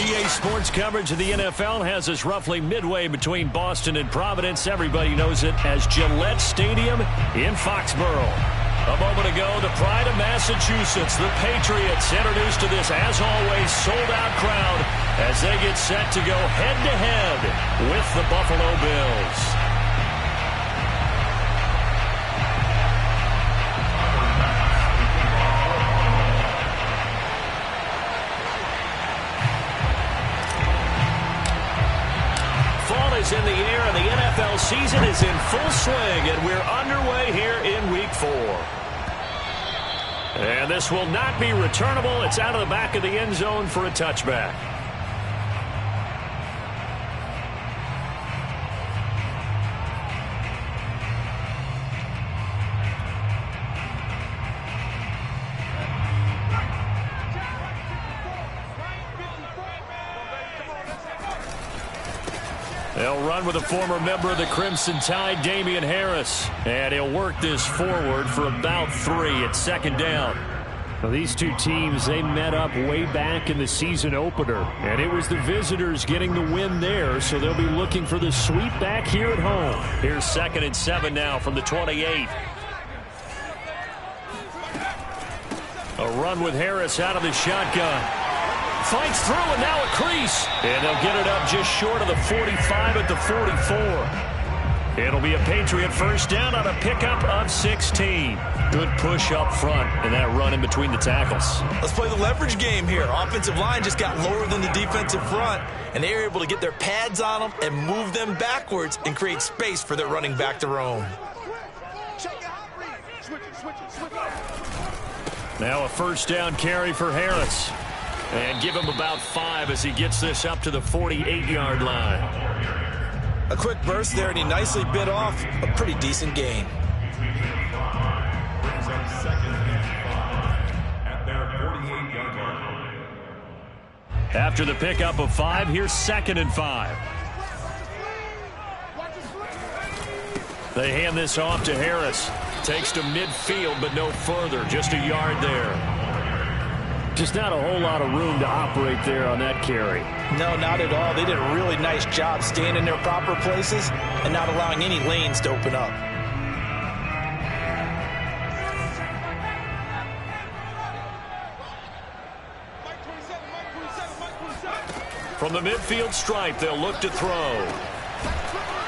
PA Sports coverage of the NFL has us roughly midway between Boston and Providence. Everybody knows it as Gillette Stadium in Foxborough. A moment ago, the pride of Massachusetts, the Patriots, introduced to this, as always, sold-out crowd as they get set to go head-to-head with the Buffalo Bills. In the air, and the NFL season is in full swing, and we're underway here in Week 4. And this will not be returnable. It's out of the back of the end zone for a touchback. They'll run with a former member of the Crimson Tide, Damian Harris. And he'll work this forward for about 3 at second down. Well, these two teams, they met up way back in the season opener. And it was the visitors getting the win there, so they'll be looking for the sweep back here at home. Here's 2nd and 7 now from the 28. A run with Harris out of the shotgun. Fights through, and now a crease. And they'll get it up just short of the 45 at the 44. It'll be a Patriot first down on a pickup of 16. Good push up front, and that run in between the tackles. Let's play the leverage game here. Offensive line just got lower than the defensive front, and they were able to get their pads on them and move them backwards and create space for their running back to roam. Now a first down carry for Harris. And give him about 5 as he gets this up to the 48-yard line. A quick burst there, and he nicely bit off a pretty decent gain. After the pickup of 5, here's 2nd and 5. They hand this off to Harris. Takes to midfield, but no further. Just a yard there. Just not a whole lot of room to operate there on that carry. No, not at all. They did a really nice job staying in their proper places and not allowing any lanes to open up. From the midfield stripe, they'll look to throw.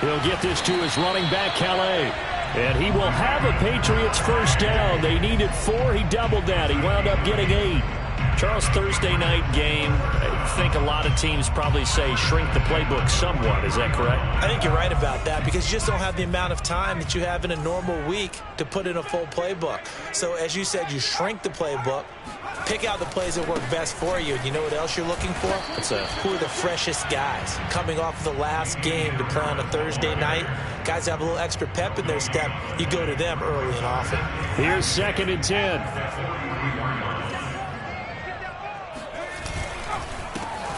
He'll get this to his running back, Calais. And he will have a Patriots first down. They needed 4. He doubled that. He wound up getting 8. Charles, Thursday night game, I think a lot of teams probably say shrink the playbook somewhat. Is that correct? I think you're right about that because you just don't have the amount of time that you have in a normal week to put in a full playbook. So as you said, you shrink the playbook, pick out the plays that work best for you. And you know what else you're looking for? What's that? Who are the freshest guys coming off the last game to play on a Thursday night? Guys have a little extra pep in their step. You go to them early and often. Here's 2nd and 10.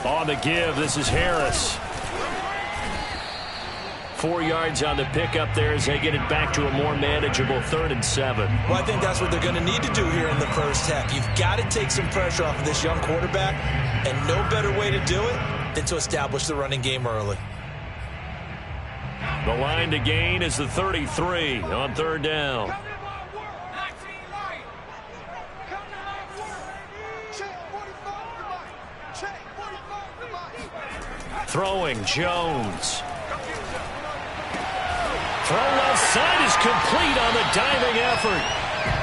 On the give, this is Harris. 4 yards on the pickup there as they get it back to a more manageable 3rd and 7. Well, I think that's what they're going to need to do here in the first half. You've got to take some pressure off of this young quarterback, and no better way to do it than to establish the running game early. The line to gain is the 33 on 3rd down. Throwing, Jones. Throw left side is complete on the diving effort.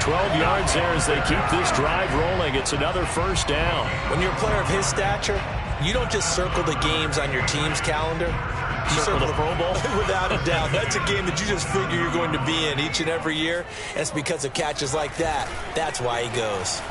12 yards there as they keep this drive rolling. It's another first down. When you're a player of his stature, you don't just circle the games on your team's calendar. You circle the Pro Bowl? Without a doubt. That's a game that you just figure you're going to be in each and every year. And it's because of catches like that. That's why he goes.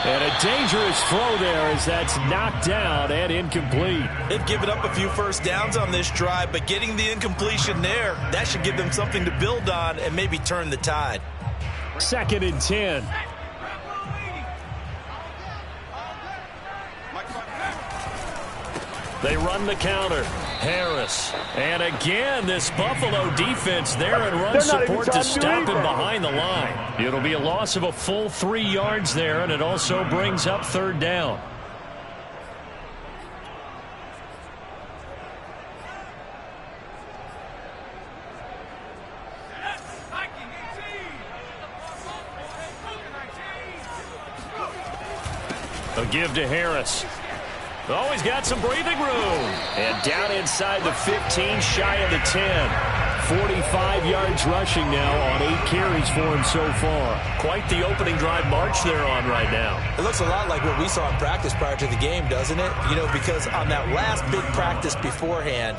And a dangerous throw there as that's knocked down and incomplete. They've given up a few first downs on this drive, but getting the incompletion there, that should give them something to build on and maybe turn the tide. 2nd and 10. They run the counter. Harris. And again, this Buffalo defense there and run support to stop him behind the line. It'll be a loss of a full 3 yards there, and it also brings up 3rd down. A give to Harris. Always got some breathing room. And down inside the 15, shy of the 10. 45 yards rushing now on 8 carries for him so far. Quite the opening drive march they're on right now. It looks a lot like what we saw in practice prior to the game, doesn't it? You know, because on that last big practice beforehand,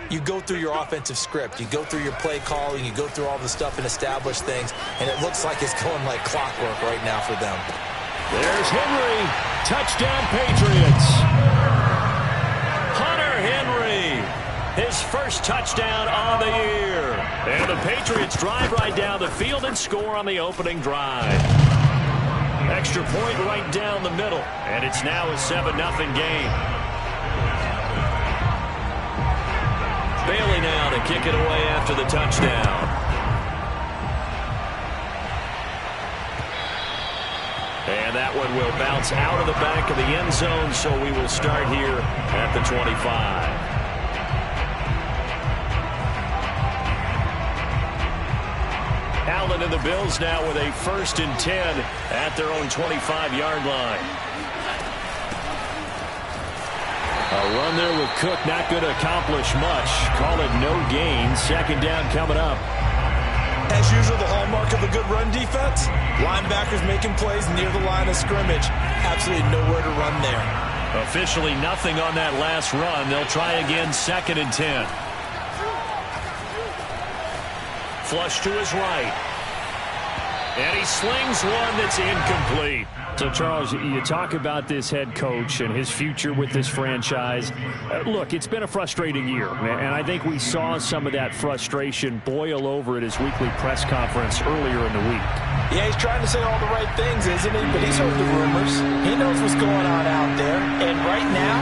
you go through your offensive script. You go through your play calling. You go through all the stuff and establish things. And it looks like it's going like clockwork right now for them. There's Henry. Touchdown, Patriots. His first touchdown on the year. And the Patriots drive right down the field and score on the opening drive. Extra point right down the middle. And it's now a 7-0 game. Bailey now to kick it away after the touchdown. And that one will bounce out of the back of the end zone, so we will start here at the 25. Allen and the Bills now with a 1st and 10 at their own 25-yard line. A run there with Cook not going to accomplish much. Call it no gain. 2nd down coming up. As usual, the hallmark of a good run defense, linebackers making plays near the line of scrimmage. Absolutely nowhere to run there. Officially nothing on that last run. They'll try again, 2nd and 10. Flush to his right. And he slings one that's incomplete. So, Charles, you talk about this head coach and his future with this franchise. Look, it's been a frustrating year, and I think we saw some of that frustration boil over at his weekly press conference earlier in the week. Yeah, he's trying to say all the right things, isn't he? But he's heard the rumors. He knows what's going on out there. And right now,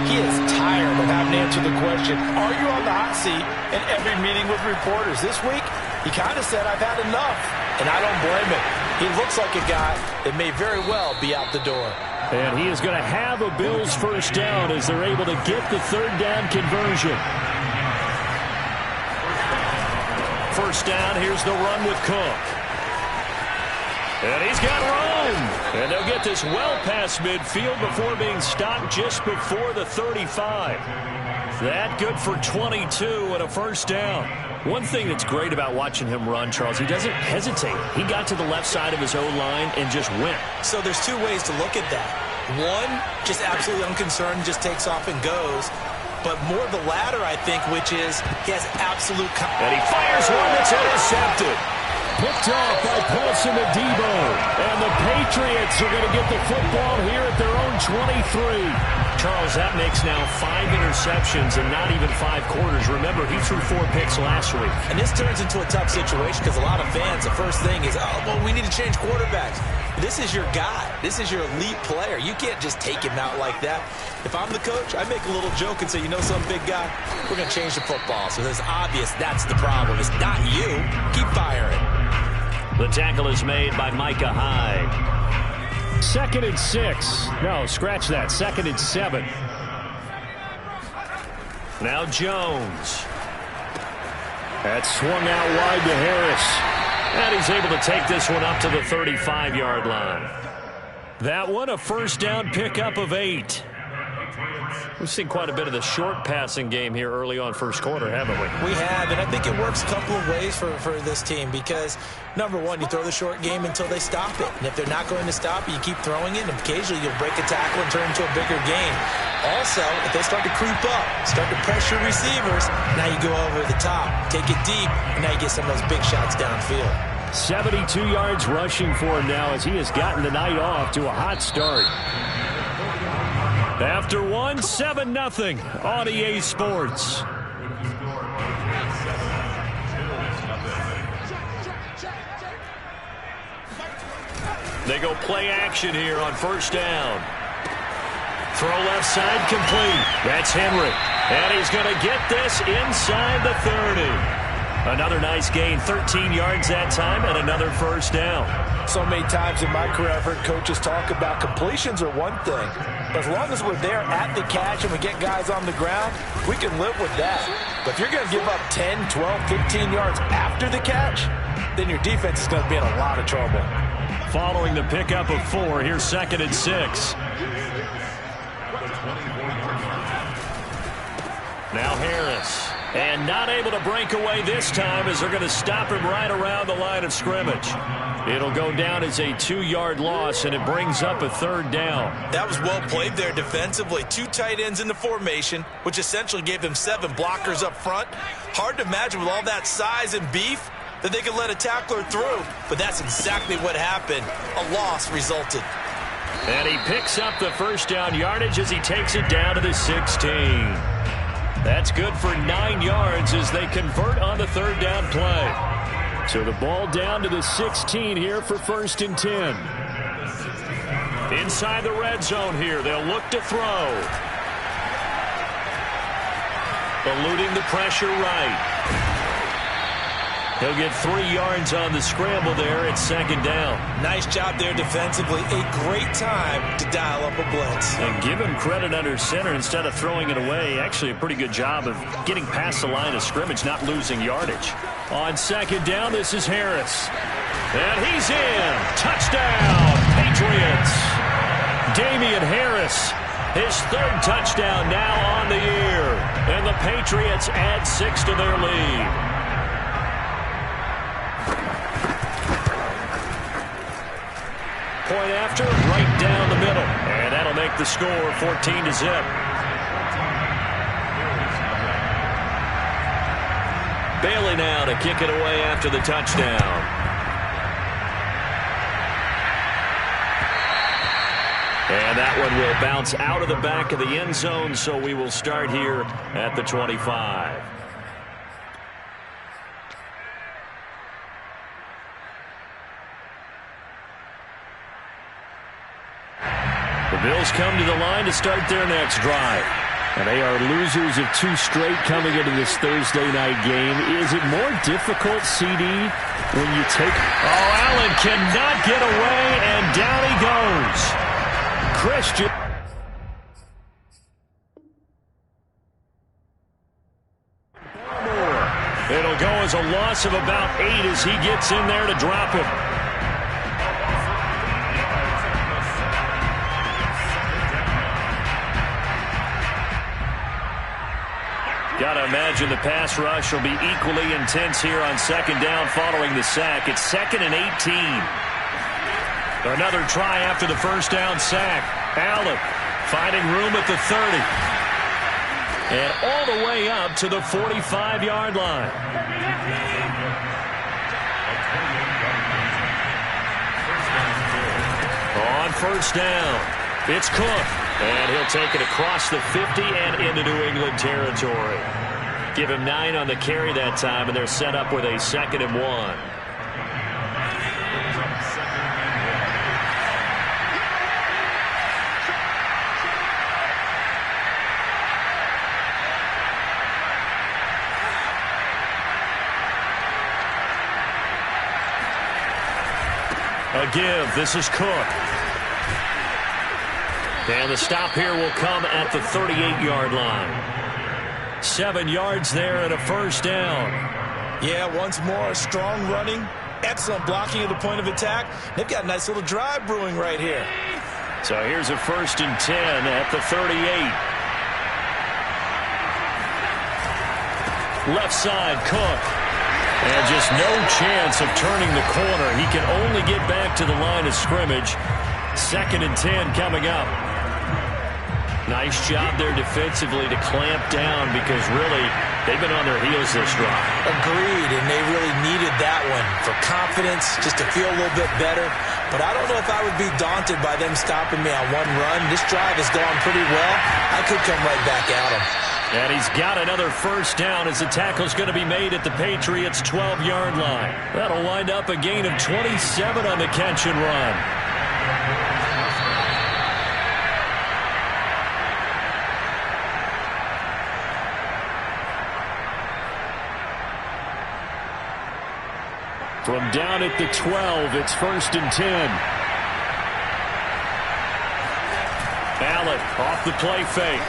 he is tired of having to answer the question, are you on the hot seat in every meeting with reporters? This week, he kind of said, I've had enough. And I don't blame him. He looks like a guy that may very well be out the door. And he is going to have a Bills first down as they're able to get the 3rd down conversion. First down, here's the run with Cook. And he's got room. And they'll get this well past midfield before being stopped just before the 35. That good for 22 and a first down. One thing that's great about watching him run, Charles, he doesn't hesitate. He got to the left side of his O-line and just went. So there's two ways to look at that. One, just absolutely unconcerned, just takes off and goes. But more the latter, I think, which is he has absolute confidence. And he fires one that's intercepted. Picked off by Paulson Adebo. And the Patriots are going to get the football here at their own 23. Charles, that makes now 5 interceptions in not even 5 quarters. Remember, he threw 4 picks last week. And this turns into a tough situation because a lot of fans, the first thing is, oh, well, we need to change quarterbacks. This is your guy. This is your elite player. You can't just take him out like that. If I'm the coach, I make a little joke and say, you know some big guy, we're going to change the football. So it's obvious that's the problem. It's not you. Keep firing. The tackle is made by Micah Hyde. 2nd and 6. No, scratch that. 2nd and 7. Now Jones. That swung out wide to Harris. And he's able to take this one up to the 35-yard line. That one, a first down pickup of 8. We've seen quite a bit of the short passing game here early on first quarter, haven't we? We have, and I think it works a couple of ways for this team because, number one, you throw the short game until they stop it. And if they're not going to stop it, you keep throwing it, and occasionally you'll break a tackle and turn it into a bigger game. Also, if they start to creep up, start to pressure receivers, now you go over the top, take it deep, and now you get some of those big shots downfield. 72 yards rushing for him now as he has gotten the night off to a hot start. After one, 7-0 on EA Sports. They go play action here on first down. Throw left side complete. That's Henry. And he's going to get this inside the 30. Another nice gain, 13 yards that time, and another first down. So many times in my career, I've heard coaches talk about completions are one thing. But as long as we're there at the catch and we get guys on the ground, we can live with that. But if you're going to give up 10, 12, 15 yards after the catch, then your defense is going to be in a lot of trouble. Following the pickup of 4, here's 2nd and 6. Now Harris. And not able to break away this time as they're going to stop him right around the line of scrimmage. It'll go down as a 2-yard loss, and it brings up a 3rd down. That was well played there defensively. 2 tight ends in the formation, which essentially gave them 7 blockers up front. Hard to imagine with all that size and beef that they could let a tackler through. But that's exactly what happened. A loss resulted. And he picks up the first down yardage as he takes it down to the 16. That's good for 9 yards as they convert on the 3rd down play. So the ball down to the 16 here for 1st and 10. Inside the red zone here, they'll look to throw. Eluding the pressure right. He'll get 3 yards on the scramble there at 2nd down. Nice job there defensively. A great time to dial up a blitz. And give him credit under center instead of throwing it away. Actually a pretty good job of getting past the line of scrimmage, not losing yardage. On 2nd down, this is Harris. And he's in. Touchdown, Patriots. Damian Harris, his 3rd touchdown now on the year. And the Patriots add 6 to their lead. Point after, right down the middle. And that'll make the score 14-0. Bailey now to kick it away after the touchdown. And that one will bounce out of the back of the end zone, so we will start here at the 25. The Bills come to the line to start their next drive. And they are losers of 2 straight coming into this Thursday night game. Is it more difficult, CD, when you take... Oh, Allen cannot get away, and down he goes. Christian. It'll go as a loss of about 8 as he gets in there to drop him. Got to imagine the pass rush will be equally intense here on second down following the sack. It's 2nd and 18. Another try after the first down sack. Allen finding room at the 30. And all the way up to the 45-yard line. On first down, it's Cook. And he'll take it across the 50 and into New England territory. Give him 9 on the carry that time, and they're set up with a 2nd and 1. A give. This is Cook. And the stop here will come at the 38-yard line. 7 yards there and a first down. Yeah, once more, strong running, excellent blocking at the point of attack. They've got a nice little drive brewing right here. So here's a 1st and 10 at the 38. Left side, Cook. And just no chance of turning the corner. He can only get back to the line of scrimmage. 2nd and 10 coming up. Nice job there defensively to clamp down because really they've been on their heels this drive. Agreed, and they really needed that one for confidence, just to feel a little bit better. But I don't know if I would be daunted by them stopping me on one run. This drive has gone pretty well. I could come right back at them. And he's got another first down as the tackle's going to be made at the Patriots' 12-yard line. That'll wind up a gain of 27 on the catch and run. From down at the 12, it's 1st and 10. Allen off the play fake.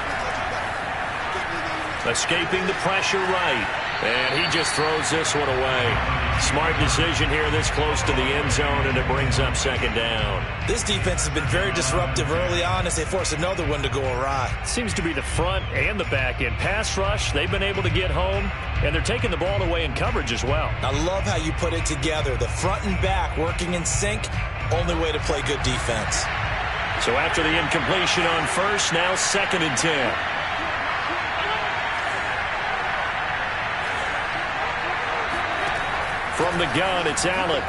Escaping the pressure right. And he just throws this one away. Smart decision here this close to the end zone, and it brings up 2nd down. This defense has been very disruptive early on as they force another one to go awry. Seems to be the front and the back end. Pass rush, they've been able to get home, and they're taking the ball away in coverage as well. I love how you put it together. The front and back working in sync, only way to play good defense. So after the incompletion on first, now 2nd and 10. From the gun, it's Allen.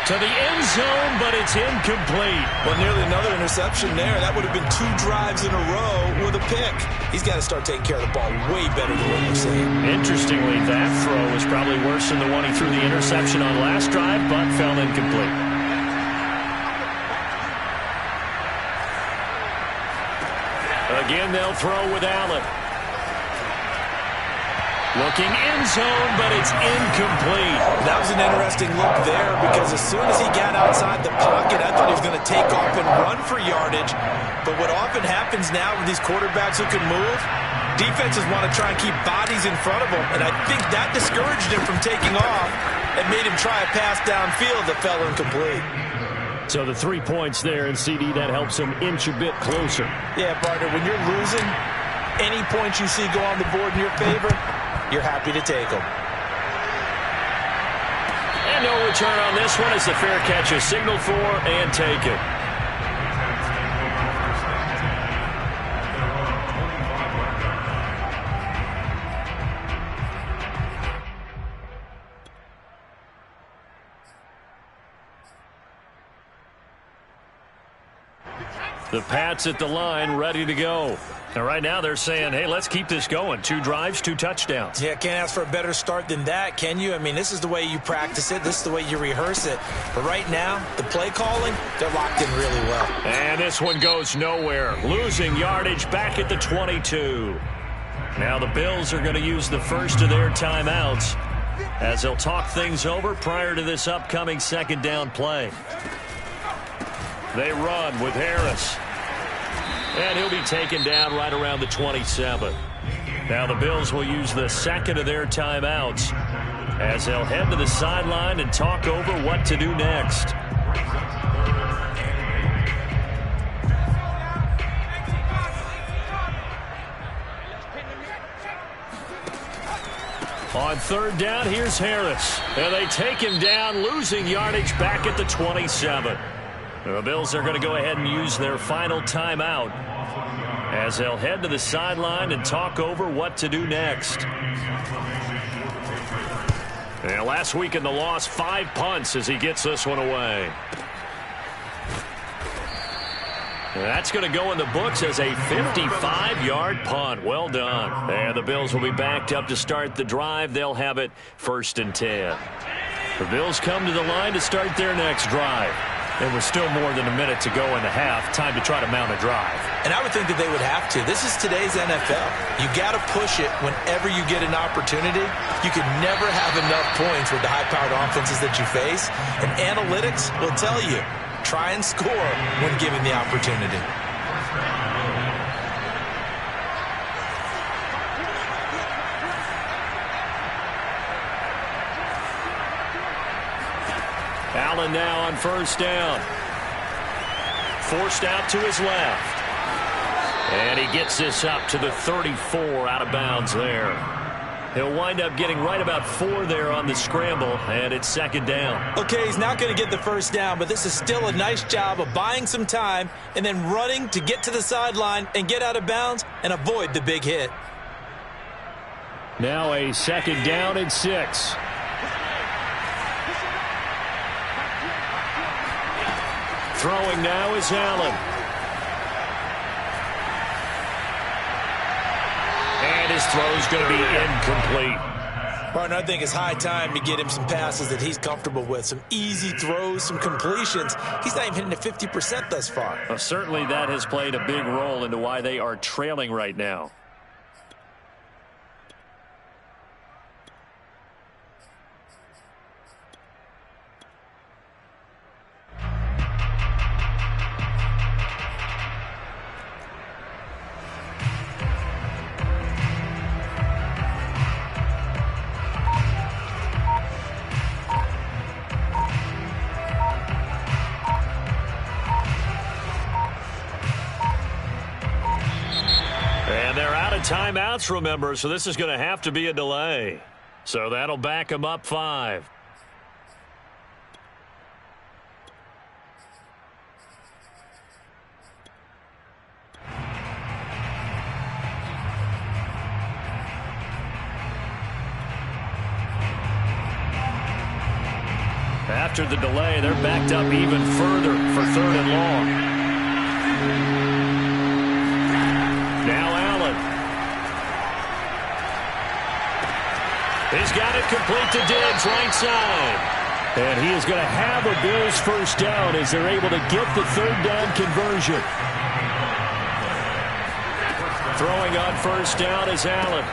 To the end zone, but it's incomplete. Well, nearly another interception there. That would have been 2 drives in a row with a pick. He's got to start taking care of the ball way better than what you're saying. Interestingly, that throw was probably worse than the one he threw the interception on last drive, but fell incomplete. Again, they'll throw with Allen. Looking end zone, but it's incomplete. That was an interesting look there because as soon as he got outside the pocket, I thought he was going to take off and run for yardage. But what often happens now with these quarterbacks who can move, defenses want to try and keep bodies in front of them. And I think that discouraged him from taking off and made him try a pass downfield that fell incomplete. So the 3 points there, and CD, that helps him inch a bit closer. Yeah, partner, when you're losing, any points you see go on the board in your favor, you're happy to take them. And no return on this one as the fair catch is signaled for and taken. The Pats at the line, ready to go. And right now they're saying, hey, let's keep this going. 2 drives, 2 touchdowns. Yeah, can't ask for a better start than that, can you? I mean, this is the way you practice it. This is the way you rehearse it. But right now, the play calling, they're locked in really well. And this one goes nowhere. Losing yardage back at the 22. Now the Bills are going to use the first of their timeouts as they'll talk things over prior to this upcoming 2nd down play. They run with Harris. And he'll be taken down right around the 27. Now the Bills will use the 2nd of their timeouts as they'll head to the sideline and talk over what to do next. On third down, here's Harris. And they take him down, losing yardage back at the 27. The Bills are going to go ahead and use their final timeout as they'll head to the sideline and talk over what to do next. And last week in the loss, 5 punts as he gets this one away. That's going to go in the books as a 55-yard punt. Well done. And the Bills will be backed up to start the drive. They'll have it 1st and 10. The Bills come to the line to start their next drive. There was still more than a minute to go in the half. Time to try to mount a drive. And I would think that they would have to. This is today's NFL. You got to push it whenever you get an opportunity. You can never have enough points with the high-powered offenses that you face. And analytics will tell you, try and score when given the opportunity. Allen now on first down. Forced out to his left. And he gets this up to the 34, out of bounds there. He'll wind up getting right about 4 there on the scramble, and it's 2nd down. Okay, he's not going to get the first down, but this is still a nice job of buying some time and then running to get to the sideline and get out of bounds and avoid the big hit. Now a 2nd down and 6. Throwing now is Allen. And his throw's going to be incomplete. Partner, I think it's high time to get him some passes that he's comfortable with. Some easy throws, some completions. He's not even hitting the 50% thus far. Well, certainly that has played a big role into why they are trailing right now. Timeouts, remember, so this is going to have to be a delay. So that'll back him up 5. After the delay, they're backed up even further for 3rd and long. Now Allen. He's got it complete to Diggs, right side. And he is going to have a Bills first down as they're able to get the 3rd down conversion. Throwing on first down is Allen.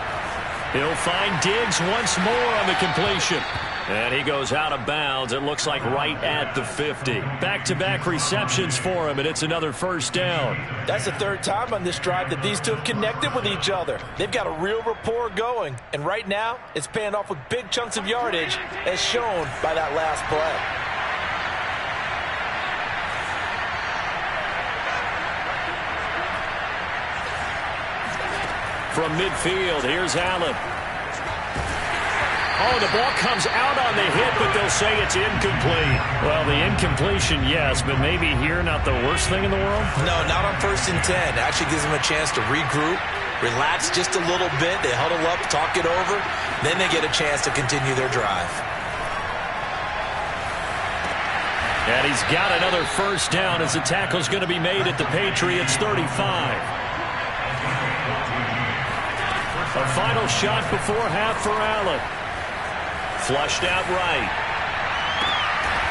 He'll find Diggs once more on the completion. And he goes out of bounds, it looks like right at the 50. Back-to-back receptions for him, and it's another first down. That's the 3rd time on this drive that these two have connected with each other. They've got a real rapport going, and right now it's paying off with big chunks of yardage as shown by that last play. From midfield, here's Allen. Oh, the ball comes out on the hit, but they'll say it's incomplete. Well, the incompletion, yes, but maybe here not the worst thing in the world? No, not on 1st and 10. It actually gives them a chance to regroup, relax just a little bit. They huddle up, talk it over. Then they get a chance to continue their drive. And he's got another first down as the tackle's going to be made at the Patriots 35. A final shot before half for Allen. Flushed out right.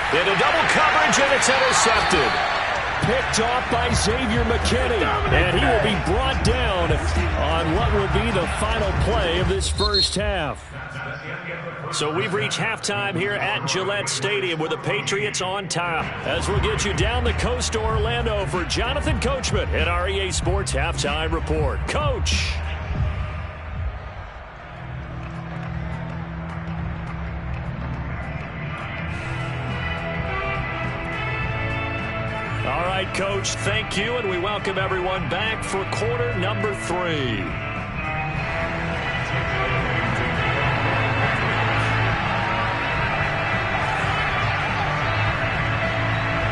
Into double coverage, and it's intercepted. Picked off by Xavier McKinney. And he will be brought down on what will be the final play of this first half. So we've reached halftime here at Gillette Stadium with the Patriots on top. As we'll get you down the coast to Orlando for Jonathan Coachman at our EA Sports Halftime Report. Coach. All right, Coach, thank you, and we welcome everyone back for quarter number 3.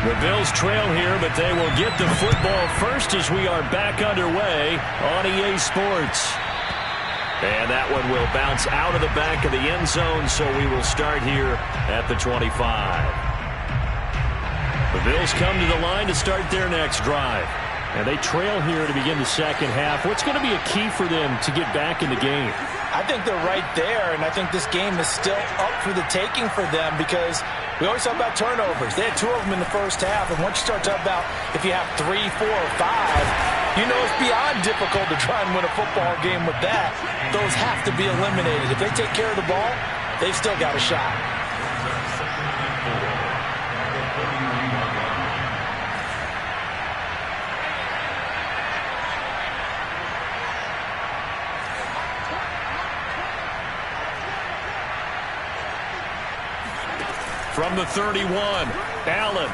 The Bills trail here, but they will get the football first as we are back underway on EA Sports. And that one will bounce out of the back of the end zone, so we will start here at the 25. The Bills come to the line to start their next drive. And they trail here to begin the second half. What's going to be a key for them to get back in the game? I think they're right there, and I think this game is still up for the taking for them because we always talk about turnovers. They had 2 of them in the first half, and once you start talking about if you have 3, 4, or 5, you know it's beyond difficult to try and win a football game with that. Those have to be eliminated. If they take care of the ball, they've still got a shot. From the 31, Allen.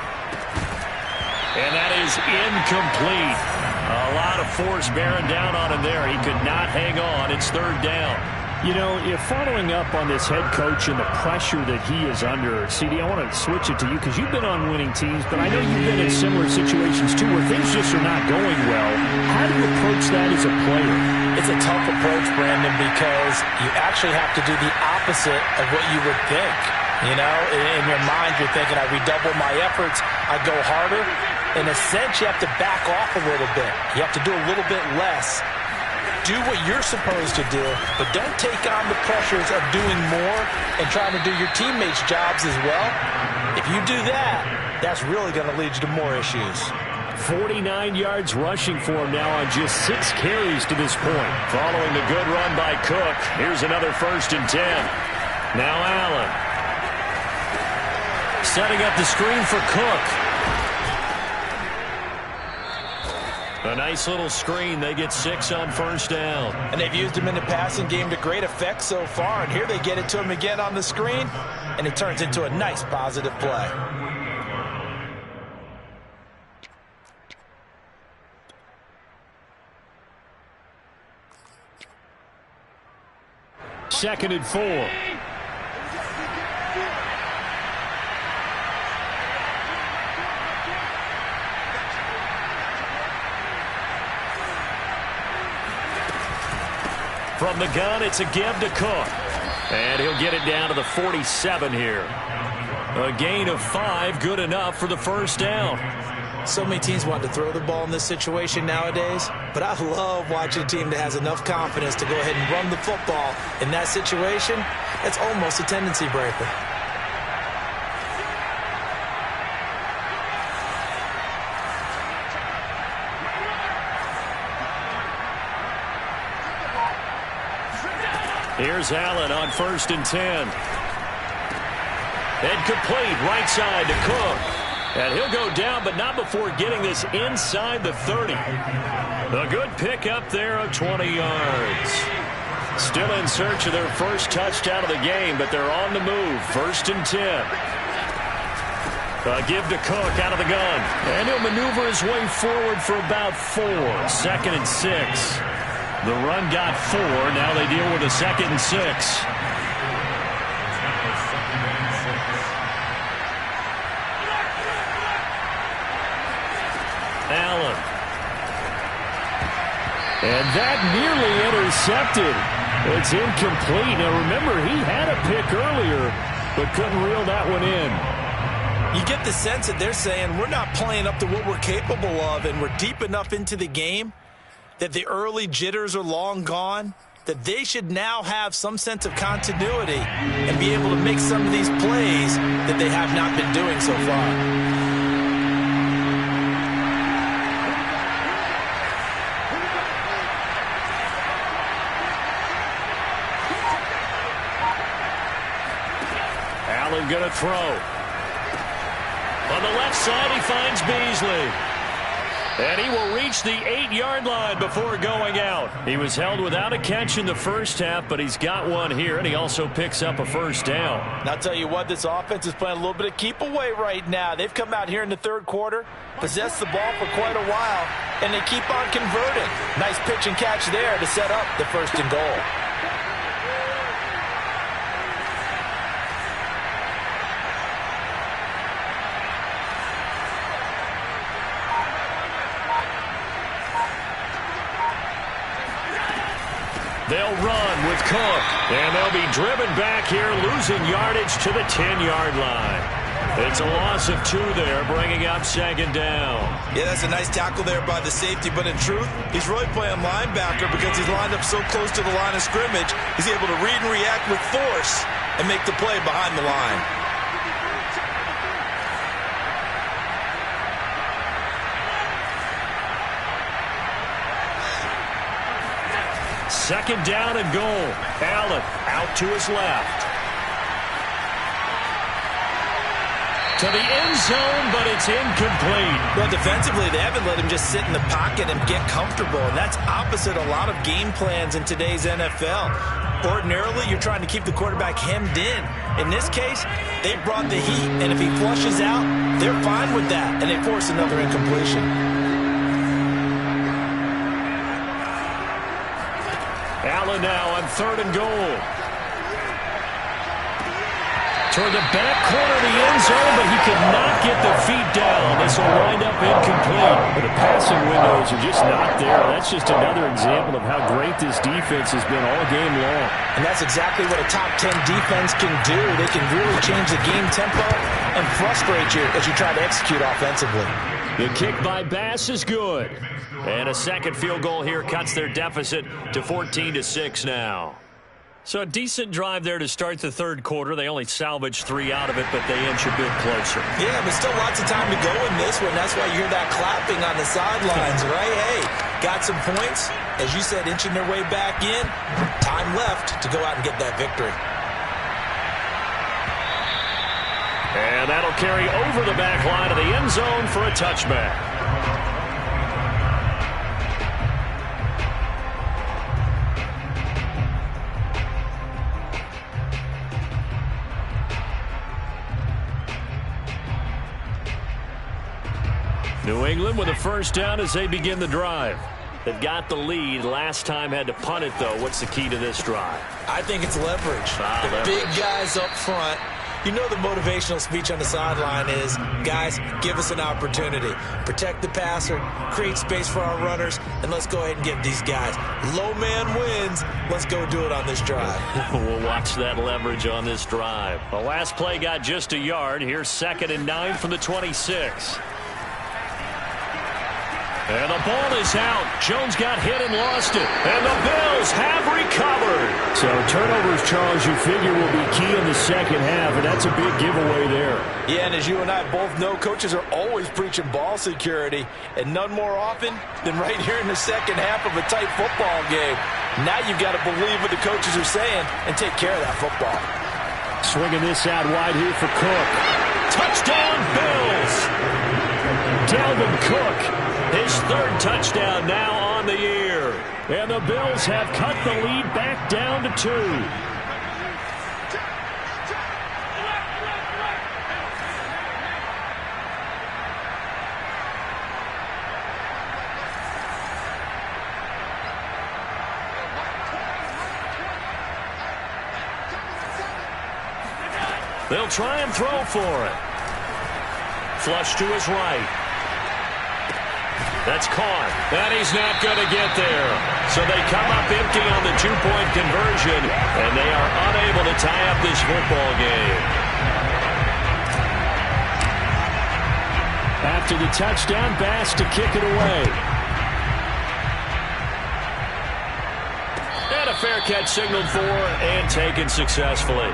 And that is incomplete. A lot of force bearing down on him there. He could not hang on. It's 3rd down. You know, if following up on this head coach and the pressure that he is under, CD, I want to switch it to you because you've been on winning teams, but I know you've been in similar situations too where things just are not going well. How do you approach that as a player? It's a tough approach, Brandon, because you actually have to do the opposite of what you would think. You know, in your mind, you're thinking, I redouble my efforts, I go harder. In a sense, you have to back off a little bit. You have to do a little bit less. Do what you're supposed to do, but don't take on the pressures of doing more and trying to do your teammates' jobs as well. If you do that, that's really going to lead you to more issues. 49 yards rushing for him now on just 6 carries to this point. Following the good run by Cook, here's another 1st and 10. Now Allen. Setting up the screen for Cook. A nice little screen. They get 6 on 1st down. And they've used him in the passing game to great effect so far. And here they get it to him again on the screen. And it turns into a nice positive play. Second and 4. From the gun, it's a give to Cook. And he'll get it down to the 47 here. A gain of 5, good enough for the 1st down. So many teams want to throw the ball in this situation nowadays, but I love watching a team that has enough confidence to go ahead and run the football in that situation. It's almost a tendency breaker. Here's Allen on 1st and 10. And complete right side to Cook. And he'll go down, but not before getting this inside the 30. A good pickup there of 20 yards. Still in search of their first touchdown of the game, but they're on the move. 1st and 10. A give to Cook out of the gun. And he'll maneuver his way forward for about 4. 2nd and 6. The run got 4. Now they deal with a 2nd and 6. Allen. And that nearly intercepted. It's incomplete. Now remember, he had a pick earlier, but couldn't reel that one in. You get the sense that they're saying we're not playing up to what we're capable of, and we're deep enough into the game that the early jitters are long gone, that they should now have some sense of continuity and be able to make some of these plays that they have not been doing so far. Allen going to throw. On the left side, he finds Beasley. And he will reach the 8-yard line before going out. He was held without a catch in the first half, but he's got one here, and he also picks up a 1st down. And I'll tell you what, this offense is playing a little bit of keep away right now. They've come out here in the 3rd quarter, possessed the ball for quite a while, and they keep on converting. Nice pitch and catch there to set up the 1st and goal. They'll run with Cook. And they'll be driven back here, losing yardage to the 10-yard line. It's a loss of 2 there, bringing up second down. Yeah, that's a nice tackle there by the safety, but in truth, he's really playing linebacker because he's lined up so close to the line of scrimmage. He's able to read and react with force and make the play behind the line. Second down and goal. Allen out to his left. To the end zone, but it's incomplete. Well, defensively, they haven't let him just sit in the pocket and get comfortable, and that's opposite a lot of game plans in today's NFL. Ordinarily, you're trying to keep the quarterback hemmed in. In this case, they brought the heat, and if he flushes out, they're fine with that, and they force another incompletion. Allen now on 3rd and goal. Toward the back corner of the end zone, but he could not get the feet down. This will wind up incomplete. But the passing windows are just not there. That's just another example of how great this defense has been all game long. And that's exactly what a top 10 defense can do. They can really change the game tempo and frustrate you as you try to execute offensively. The kick by Bass is good. And a second field goal here cuts their deficit to 14-6 now. So a decent drive there to start the third quarter. They only salvaged 3 out of it, but they inch a bit closer. Yeah, but still lots of time to go in this one. That's why you hear that clapping on the sidelines, right? Hey, got some points. As you said, inching their way back in. Time left to go out and get that victory. And that'll carry over the back line of the end zone for a touchback. New England with a first down as they begin the drive. They've got the lead. Last time had to punt it, though. What's the key to this drive? I think it's leverage. The big guys up front. You know the motivational speech on the sideline is, guys, give us an opportunity. Protect the passer, create space for our runners, and let's go ahead and give these guys. Low man wins. Let's go do it on this drive. We'll watch that leverage on this drive. The last play got just a yard. Here's 2nd and 9 from the 26. And the ball is out. Jones got hit and lost it. And the Bills have recovered. So turnovers, Charles, you figure will be key in the second half, and that's a big giveaway there. Yeah, and as you and I both know, coaches are always preaching ball security, and none more often than right here in the second half of a tight football game. Now you've got to believe what the coaches are saying and take care of that football. Swinging this out wide here for Cook. Touchdown, Bills! Dalvin Cook. His 3rd touchdown now on the year. And the Bills have cut the lead back down to 2. They'll try and throw for it. Flush to his right. That's caught. And he's not going to get there. So they come up empty on the 2-point conversion, and they are unable to tie up this football game. After the touchdown, Bass to kick it away. And a fair catch signaled for and taken successfully.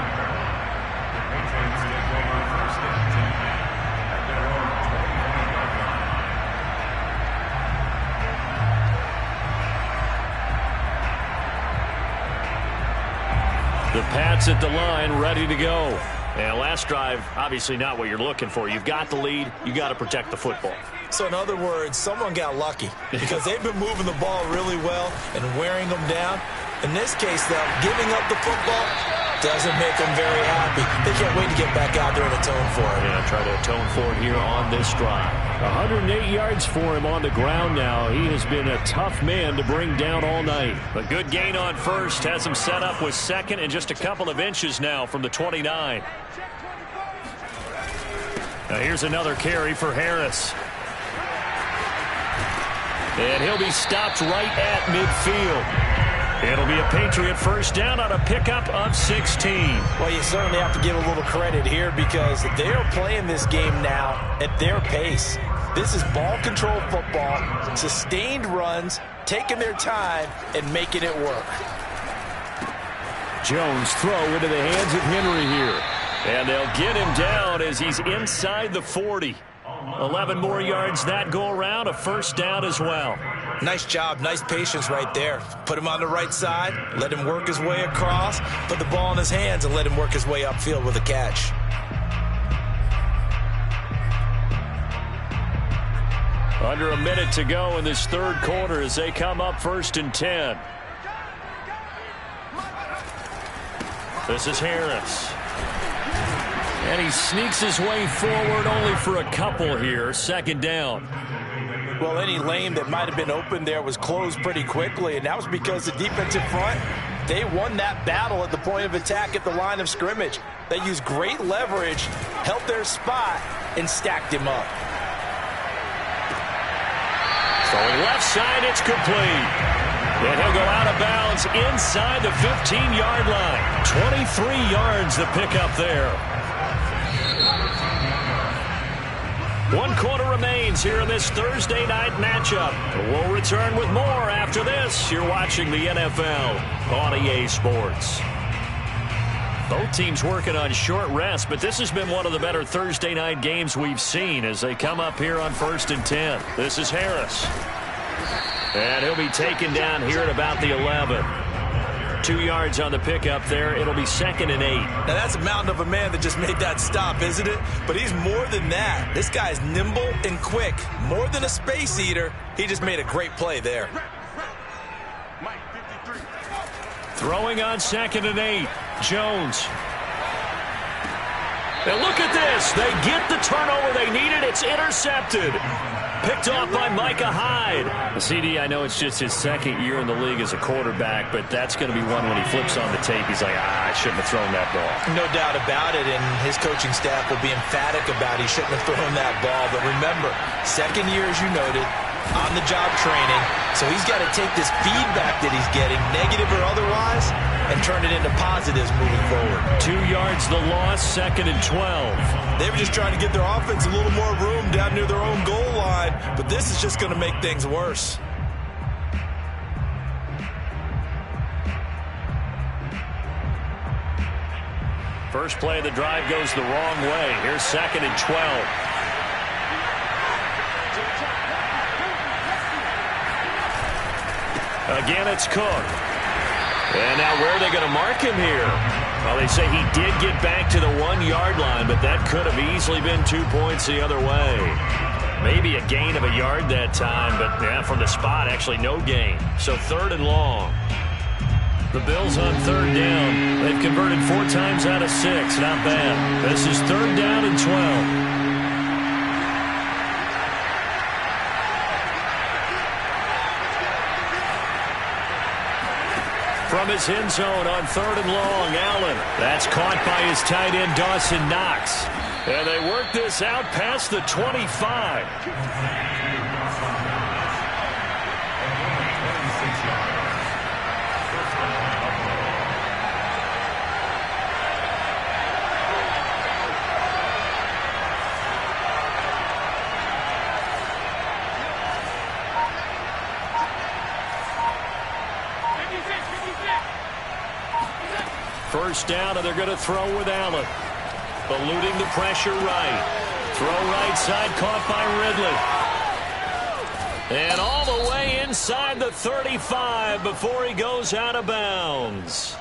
The Pats at the line, ready to go. And last drive, obviously not what you're looking for. You've got the lead. You got to protect the football. So in other words, someone got lucky because they've been moving the ball really well and wearing them down. In this case, though, giving up the football doesn't make them very happy. They can't wait to get back out there and atone for it. Yeah, try to atone for it here on this drive. 108 yards for him on the ground now. He has been a tough man to bring down all night. A good gain on first has him set up with 2nd and just a couple of inches now from the 29. Now here's another carry for Harris. And he'll be stopped right at midfield. It'll be a Patriot first down on a pickup of 16. Well, you certainly have to give a little credit here because they're playing this game now at their pace. This is ball control football, sustained runs, taking their time and making it work. Jones throw into the hands of Henry here. And they'll get him down as he's inside the 40. 11 more yards that go around, a first down as well. Nice job, nice patience right there. Put him on the right side, let him work his way across, put the ball in his hands and let him work his way upfield with a catch. Under a minute to go in this third quarter as they come up 1st and 10. This is Harris. And he sneaks his way forward only for a couple here. 2nd down. Well, any lane that might have been open there was closed pretty quickly, and that was because the defensive front, they won that battle at the point of attack at the line of scrimmage. They used great leverage, held their spot, and stacked him up. Throwing left side, it's complete. And he'll go out of bounds inside the 15-yard line. 23 yards the pickup there. 1 quarter remains here in this Thursday night matchup. We'll return with more after this. You're watching the NFL on EA Sports. Both teams working on short rest, but this has been one of the better Thursday night games we've seen as they come up here on 1st and 10. This is Harris. And he'll be taken down here at about the 11. 2 yards on the pickup there. It'll be 2nd and 8. Now, that's a mountain of a man that just made that stop, isn't it? But he's more than that. This guy's nimble and quick. More than a space eater. He just made a great play there. Throwing on 2nd and 8. Jones. And look at this. They get the turnover they needed. It's intercepted. Picked off by Micah Hyde. The CD, I know it's just his 2nd year in the league as a quarterback, but that's going to be one when he flips on the tape. He's like, I shouldn't have thrown that ball. No doubt about it, and his coaching staff will be emphatic about he shouldn't have thrown that ball. But remember, 2nd year, as you noted, on-the-job training. So he's got to take this feedback that he's getting, negative or otherwise, and turn it into positives moving forward. 2 yards the loss, 2nd and 12. They were just trying to give their offense a little more room down near their own goal line, but this is just going to make things worse. First play of the drive goes the wrong way. Here's 2nd and 12. Again, it's Cook. And now where are they going to mark him here? Well, they say he did get back to the 1-yard line, but that could have easily been 2 points the other way. Maybe a gain of a yard that time, but yeah, from the spot, actually no gain. So 3rd and long. The Bills on 3rd down. They've converted 4 times out of 6. Not bad. This is 3rd down and 12. From his end zone on 3rd and long, Allen. That's caught by his tight end, Dawson Knox. And they work this out past the 25. First down, and they're going to throw with Allen. Eluding the pressure right. Throw right side, caught by Ridley. And all the way inside the 35 before he goes out of bounds.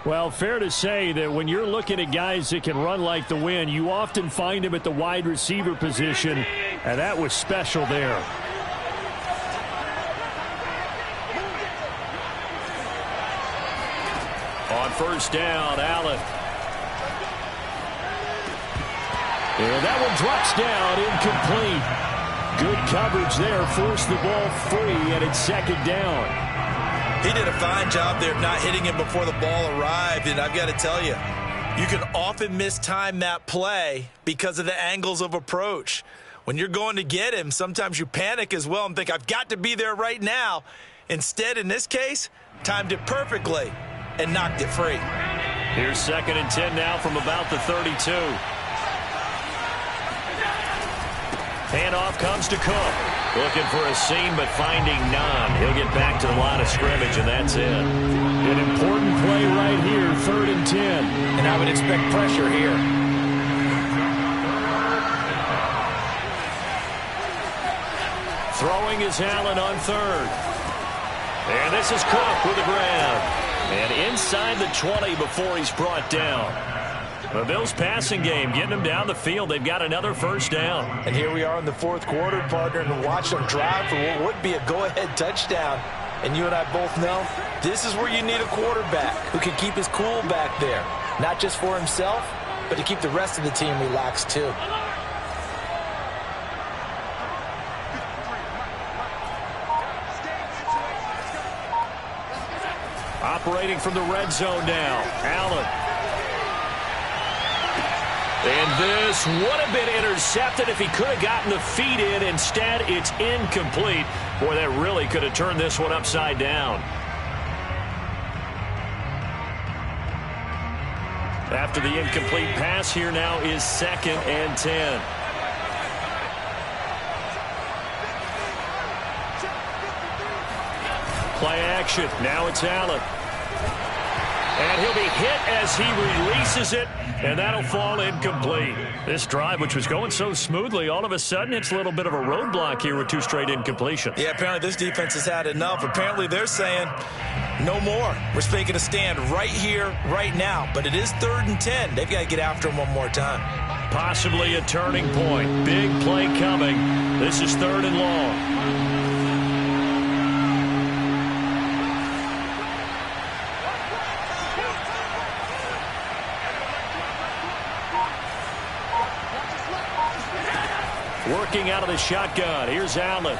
Well, fair to say that when you're looking at guys that can run like the wind, you often find them at the wide receiver position, and that was special there. On first down, Allen. And that one drops down, incomplete. Good coverage there, forced the ball free, and it's 2nd down. He did a fine job there of not hitting him before the ball arrived, and I've got to tell you, you can often mistime that play because of the angles of approach. When you're going to get him, sometimes you panic as well and think, I've got to be there right now. Instead, in this case, timed it perfectly and knocked it free. Here's 2nd and 10 now from about the 32. Handoff comes to Cook. Looking for a seam, but finding none. He'll get back to the line of scrimmage, and that's it. An important play right here, 3rd and 10. And I would expect pressure here. Throwing is Allen on 3rd. And this is Cook with a grab. And inside the 20 before he's brought down. The Bills' passing game, getting them down the field. They've got another 1st down. And here we are in the 4th quarter, partner, and watch them drive for what would be a go-ahead touchdown. And you and I both know this is where you need a quarterback who can keep his cool back there. Not just for himself, but to keep the rest of the team relaxed too. Operating from the red zone now, Allen. And this would have been intercepted if he could have gotten the feet in. Instead, it's incomplete. Boy, that really could have turned this one upside down. After the incomplete pass, here now is 2nd and 10. Play action. Now it's Allen. And he'll be hit as he releases it, and that'll fall incomplete. This drive, which was going so smoothly, all of a sudden it's a little bit of a roadblock here with 2 straight incompletions. Yeah, apparently this defense has had enough. Apparently they're saying no more. We're making a stand right here, right now. But it is 3rd and 10. They've got to get after him one more time. Possibly a turning point. Big play coming. This is 3rd and long. Working out of the shotgun. Here's Allen.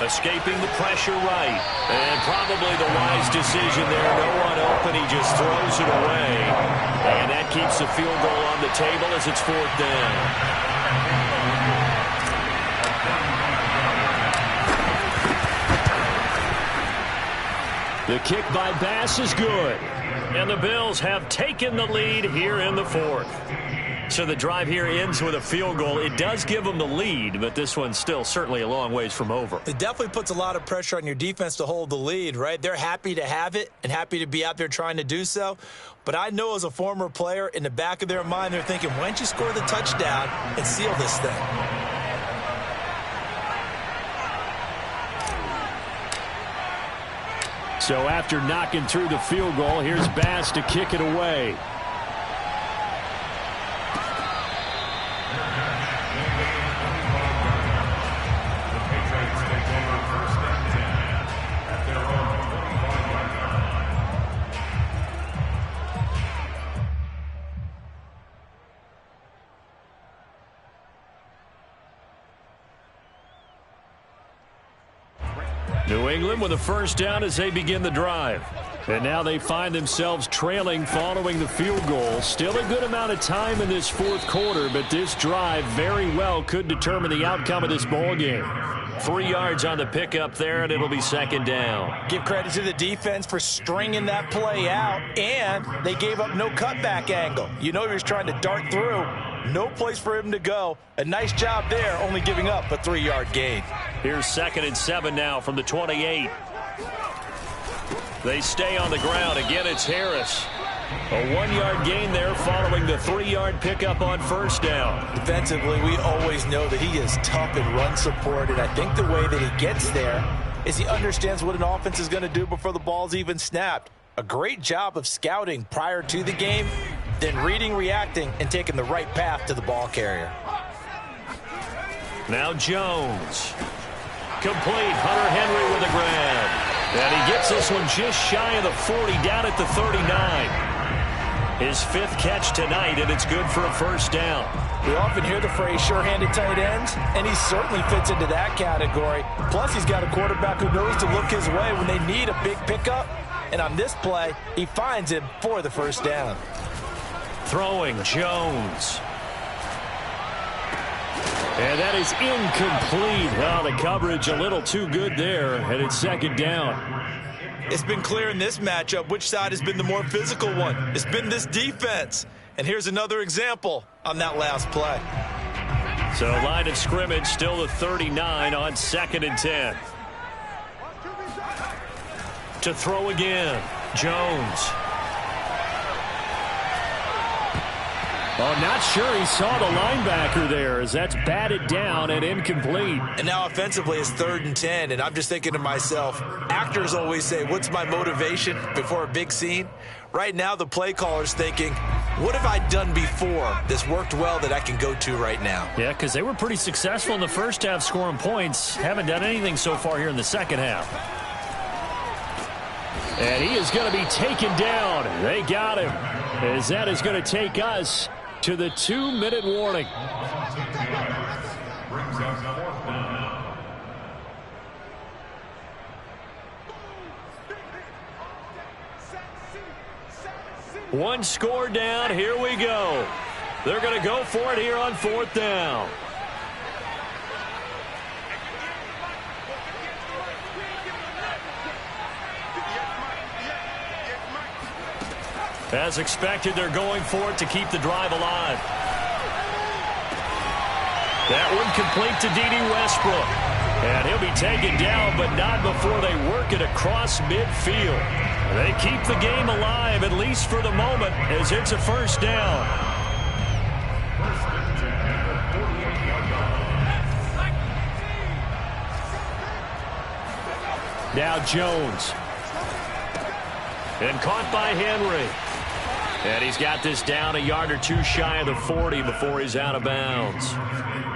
Escaping the pressure right. And probably the wise decision there. No one open. He just throws it away. And that keeps the field goal on the table as it's 4th down. The kick by Bass is good. And the Bills have taken the lead here in the 4th. So the drive here ends with a field goal. It does give them the lead, but this one's still certainly a long ways from over. It definitely puts a lot of pressure on your defense to hold the lead, right? They're happy to have it and happy to be out there trying to do so. But I know as a former player, in the back of their mind, they're thinking, why don't you score the touchdown and seal this thing? So after knocking through the field goal, here's Bass to kick it away. New England with a 1st down as they begin the drive. And now they find themselves trailing following the field goal. Still a good amount of time in this 4th quarter, but this drive very well could determine the outcome of this ball game. 3 yards on the pickup there, and it'll be 2nd down. Give credit to the defense for stringing that play out, and they gave up no cutback angle. You know he was trying to dart through. No place for him to go. A nice job there, only giving up a 3-yard gain. Here's 2nd and 7 now from the 28. They stay on the ground. Again, it's Harris. A 1-yard gain there following the 3-yard pickup on 1st down. Defensively, we always know that he is tough in run support, and I think the way that he gets there is he understands what an offense is going to do before the ball's even snapped. A great job of scouting prior to the game, then reading, reacting, and taking the right path to the ball carrier. Now Jones. Complete. Hunter Henry with a grab. And he gets this one just shy of the 40, down at the 39. His 5th catch tonight, and it's good for a 1st down. We often hear the phrase sure-handed tight ends, and he certainly fits into that category. Plus, he's got a quarterback who knows to look his way when they need a big pickup. And on this play, he finds him for the 1st down. Throwing, Jones. And that is incomplete. Oh, the coverage a little too good there, and it's second down. It's been clear in this matchup which side has been the more physical one. It's been this defense. And here's another example on that last play. So line of scrimmage still the 39 on 2nd and 10. To throw again, Jones. Oh, not sure he saw the linebacker there as that's batted down and incomplete. And now offensively it's 3rd and 10, and I'm just thinking to myself, actors always say, what's my motivation before a big scene? Right now the play caller's thinking, what have I done before that's worked well that I can go to right now? Yeah, because they were pretty successful in the first half scoring points. Haven't done anything so far here in the second half. And he is going to be taken down. They got him, as that is going to take us to the 2-minute warning. One score down. Here we go. They're going to go for it here on 4th down. As expected, they're going for it to keep the drive alive. That one complete to D.D. Westbrook. And he'll be taken down, but not before they work it across midfield. They keep the game alive, at least for the moment, as it's a 1st down. Now Jones. And caught by Henry. And he's got this down a yard or two shy of the 40 before he's out of bounds.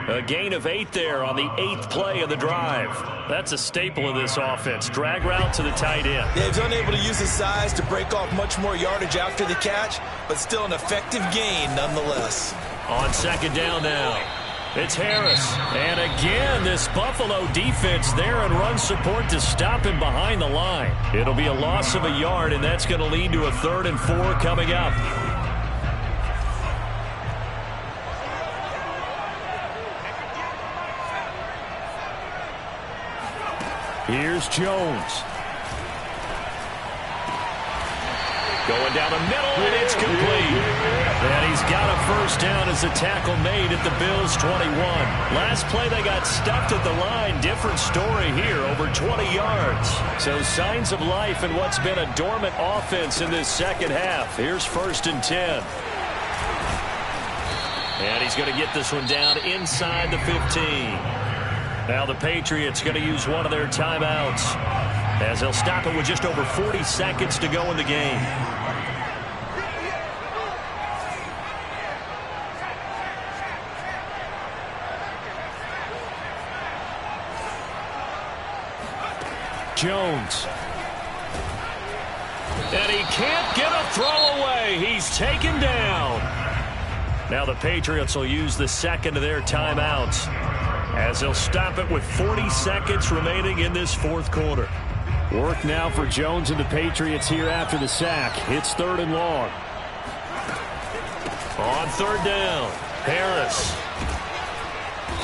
A gain of 8 there on the 8th play of the drive. That's a staple of this offense. Drag route to the tight end. Yeah, he's unable to use his size to break off much more yardage after the catch, but still an effective gain nonetheless. On 2nd down now, it's Harris. And again, this Buffalo defense there and run support to stop him behind the line. It'll be a loss of a yard, and that's going to lead to a 3rd and 4 coming up. Here's Jones. Going down the middle, and it's complete. And he's got a 1st down as a tackle made at the Bills' 21. Last play, they got stuffed at the line. Different story here, over 20 yards. So signs of life in what's been a dormant offense in this second half. Here's 1st and 10. And he's going to get this one down inside the 15. Now the Patriots going to use one of their timeouts, as they'll stop it with just over 40 seconds to go in the game. Jones. And he can't get a throw away. He's taken down. Now the Patriots will use the second of their timeouts, as they'll stop it with 40 seconds remaining in this 4th quarter. Work now for Jones and the Patriots here after the sack. It's 3rd and long. On 3rd down, Harris.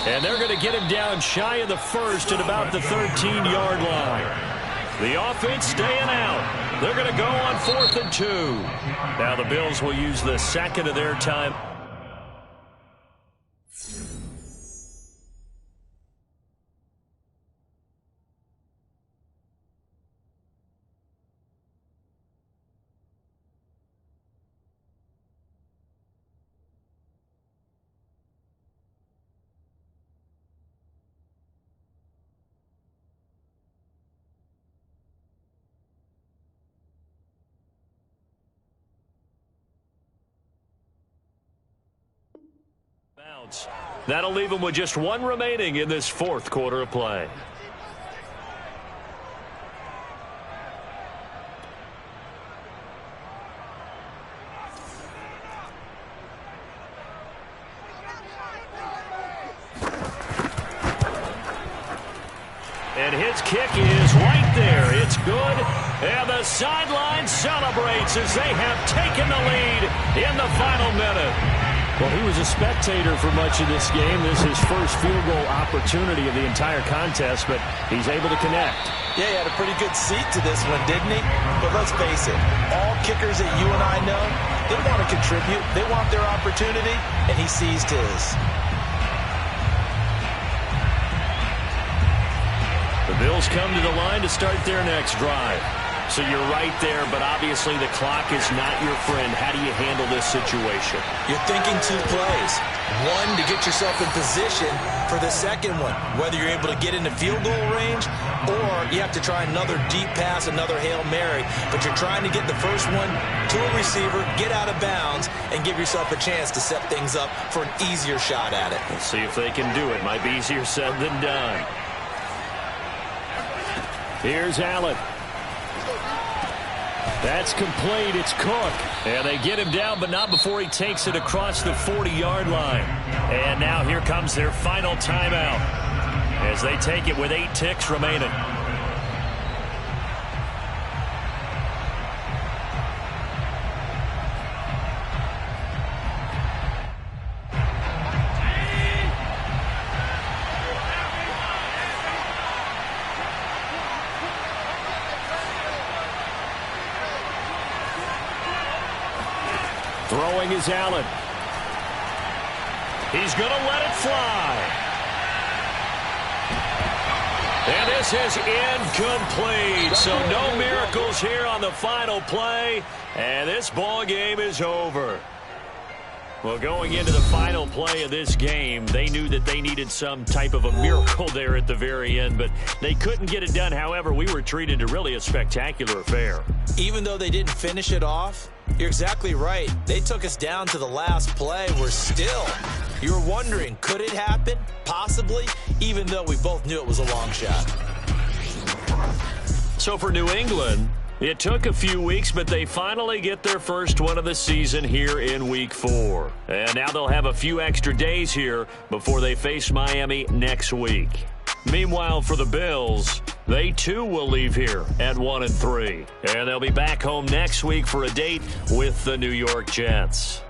And they're going to get him down shy of the 1st at about the 13-yard line. The offense staying out. They're going to go on 4th and 2. Now the Bills will use the second of their time. That'll leave him with just one remaining in this 4th quarter of play. And his kick is right there. It's good. And the sideline celebrates as they have taken the lead in the final minute. Well, he was a spectator for much of this game. This is his first field goal opportunity of the entire contest, but he's able to connect. Yeah, he had a pretty good seat to this one, didn't he? But let's face it, all kickers that you and I know, they want to contribute. They want their opportunity, and he seized his. The Bills come to the line to start their next drive. So you're right there, but obviously the clock is not your friend. How do you handle this situation? You're thinking 2 plays. One, to get yourself in position for the second one, whether you're able to get into field goal range or you have to try another deep pass, another Hail Mary, but you're trying to get the first one to a receiver, get out of bounds, and give yourself a chance to set things up for an easier shot at it. We'll see if they can do it. Might be easier said than done. Here's Allen. That's complete. It's Cook. And they get him down, but not before he takes it across the 40-yard line. And now here comes their final timeout as they take it with 8 ticks remaining. Throwing is Allen. He's going to let it fly. And this is incomplete. So no miracles here on the final play. And this ball game is over. Well, going into the final play of this game, they knew that they needed some type of a miracle there at the very end, but they couldn't get it done. However, we were treated to really a spectacular affair. Even though they didn't finish it off, you're exactly right. They took us down to the last play. We're still, you're wondering, could it happen? Possibly, even though we both knew it was a long shot. So for New England, it took a few weeks, but they finally get their first one of the season here in Week 4. And now they'll have a few extra days here before they face Miami next week. Meanwhile, for the Bills, they too will leave here at 1-3. And they'll be back home next week for a date with the New York Jets.